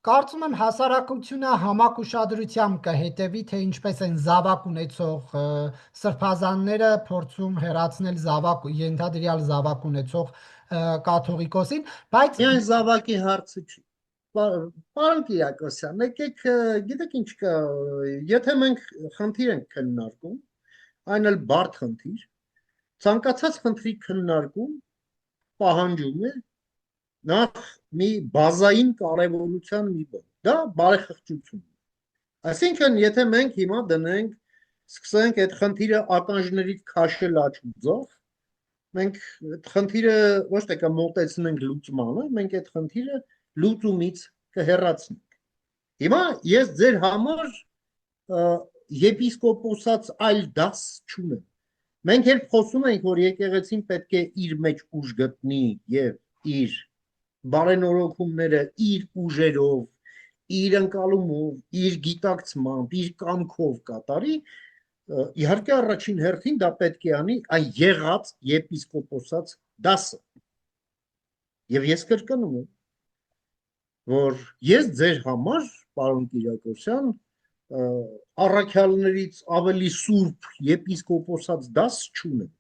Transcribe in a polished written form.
Կարծում եմ հասարակությունը համակ ուշադրությամբ կհետևի, թե ինչպես են զավակ ունեցող սրբազանները փորձում հեռացնել ենթադրյալ զավակ ունեցող կաթողիկոսին, բայց Միայն զավակի հարցը չի։ Պարոն Կիրակոսյան, եկեք, գիտեք ինչ կա, եթե մենք խնդիր ենք քննարկում, այն էլ բարդ խնդիր, ցանկացած խնդրի քննարկում պահանջում է նախ մի բազային կարևորության մի բան, դա բարեխղճությունն է։ Այսինքն, եթե մենք հիմա դնենք, սկսենք այդ խնդիրը ականջներից քաշել աջ ու ձախ, մենք այդ խնդիրը ոչ թե կմոտեցնենք լուծմանը, մենք այդ խնդիրը լուծումից կհեռացնենք։ Հիմա ես ձեր համար եպիսկոպոսած այլ դաս չունեմ։ Մենք երբ խոսում ենք, որ եկեղեցին պետք է իր մեջ ուժ գտնի եւ իր բարենորոգումները իր ուժերով, իր ընկալումով, իր գիտակցմամբ, իր կամքով կատարի, իհարկե առաջին հերթին դա պետք է անի այն եղած եպիսկոպոսած դասը։ Եվ ես կրկնում եմ, որ ես ձեր համար, պարոն Կիրակոսյան, առաքյալներից ավելի սուրբ եպիսկոպոսած դաս չունեմ։